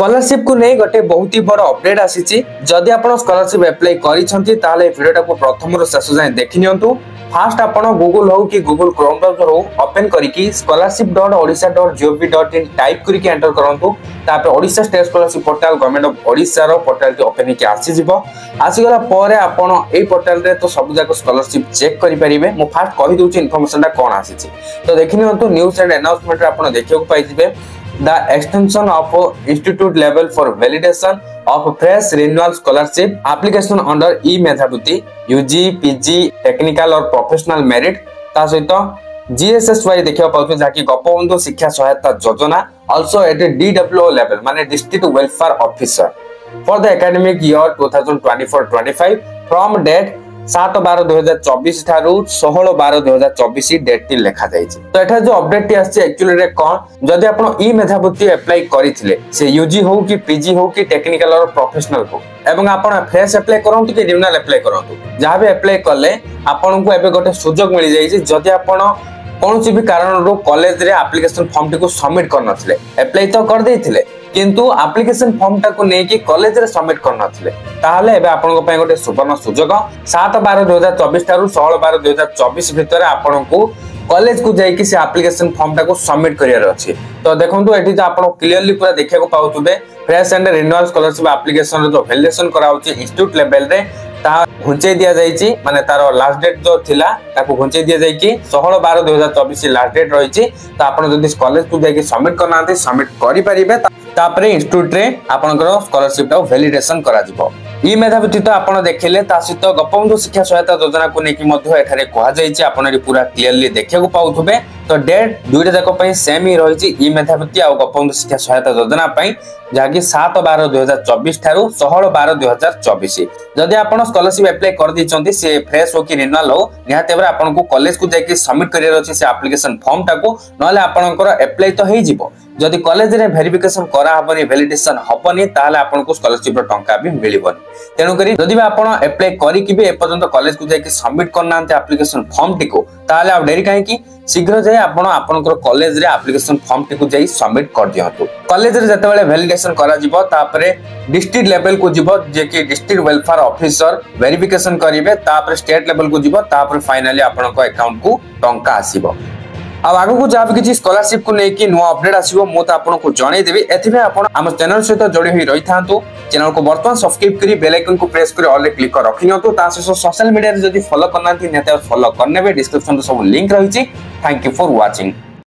Scholarship को नहीं गोटे बहुत ही बड़ अपडेट आसी। जदि आप स्कॉलरशिप अप्लाई करिसेंती ताले वीडियोटा को प्रथम रु शेष जाए देखि नियंतु। फास्ट आप गूगल हो कि गूगल क्रोम ब्राउजर हो ओपन करिकी scholarship.odisha.gov.in टाइप करिकी एंटर करंतु। तापर Odisha state scholarship portal government of Odisha रो पोर्टल के ओपन के आसी जिवो। आसी गला परे आपण ए पोर्टल रे तो सब जाक स्कॉलरशिप चेक करि परिबे। मु फास्ट कहि दोछि इन्फॉर्मेशन टा कोन आसी तो देखि नियंतु। न्यूज़ एंड अनाउंसमेंट रे आपण देखियो पाइथिबे the extension of institute level for validation of fresh renewal scholarship application under e-Medhavuti UG PG technical or professional merit ता सहित GSSY देखियो पाउछु जाकी गोपबंधु शिक्षा सहायता योजना also at DWO level माने district welfare officer for the academic year 2024-25 from date 7/12/2024 ठारू 16/12/2024 date T लिखा जायछि। तो एठा जो अपडेट टी आछि एक्चुअली रे कोन जदि आपण ई मेधावृत्ति अप्लाई करिथिले से यूजी हो कि पीजी हो कि टेक्निकल और प्रोफेशनल हो एवं आपण फ्रेश अप्लाई करंतु कि रिन्यूअल अप्लाई करंतु जहां भी अप्लाई करले आपण को एबे गोटे सुযোগ मिल जायछि। जदि आपण कोनोसी भी कारण रो कॉलेज रे एप्लीकेशन फॉर्म टी को सबमिट कर नथिले अप्लाई तो कर देथिले किंतु एप्लीकेशन फॉर्म टा को नेकी कॉलेज रे सबमिट कर नथिले ताहले एबे आपन को पय गोटे सुवर्ण सुযোଗ 7/12/2024 ठारू 16/12/2024 भितर आपन को कॉलेज को जाई कि से एप्लीकेशन फॉर्म टा को सबमिट करियर अछि। तो देखंतु एठी जो आपन क्लियरली पूरा देखिया को पाउतबे fresh and renewal scholarship application रो जो वैलिडेशन कराउची इंस्टीट्यूट लेवल रे ता घुंचे दिया जायछि माने तारो लास्ट डेट जो थिला ताको घुंचे दिया जाय कि 16/12/2024 लास्ट डेट रहिछि। तो आपन जदि कॉलेज को जाय कि सबमिट करनांते सबमिट करि परिबे तापरे इंस्टीट्यूट रे आपनकर स्कॉलरशिप टा वैलिडेशन करा जिवो। ई मेधावृत्ति तो आपण देखिले ता सहित गोपबंधु शिक्षा सहायता योजना को नेकी मध्य एठारे कहा जायछि आपण रे पूरा क्लियरली देखिया को पाउथबे। तो डेट दुइटा जाक पई सेम ही रहिछि ई मेधावृत्ति आ गोपबंधु शिक्षा सहायता योजना पई जाकी 7/12/2024 ठारू 16/12/2024 जदि आपण स्कॉलरशिप अप्लाई कर दिचंती से फ्रेश हो कि रिन्यूअल हो निहाते बरा आपण को कॉलेज को जाकी सबमिट करियर अछि से एप्लीकेशन फॉर्म टा को नले आपनकर अप्लाई तो हेइ जिवो। जदि कॉलेज रे वेरिफिकेशन करा हबनी वैलिडेशन हबनी ताले आपन को स्कॉलरशिप रो टंका भी मिलिबनी। तेनु करी जदि आपण अप्लाई करी कि बे ए पर्यंत कॉलेज को जाकी सबमिट करनांते एप्लीकेशन फॉर्म टी को ताले आ डेरी काहे कि शीघ्र जाय आपण आपनकर कॉलेज रे एप्लीकेशन फॉर्म टी को जाई सबमिट कर दियंतु। कॉलेज रे जते बेले वैलिडेशन करा जिवो तापरे डिस्ट्रिक्ट लेवल को जिवो जे कि डिस्ट्रिक्ट वेलफेयर ऑफिसर वेरिफिकेशन करिवे तापरे स्टेट लेवल को जिवो तापरे फाइनली आपनको अकाउंट को टंका आसीबो। अब आगु को जब किसी स्कॉलरशिप को लेकिन नुआ अपडेट आसीबो मो त आपन को जणै देबी। एथिबे आपन हम चैनल सहित जोड़ी होई रही थांतु। चैनल को वर्तमान सब्सक्राइब करी बेल आइकन को प्रेस करी ऑल रे क्लिक कर रखियंतु। ता से सोशल मीडिया रे जदी फॉलो करनांती नेते फॉलो करनेबे डिस्क्रिप्शन रे सब लिंक रहिछि। Thank you for watching.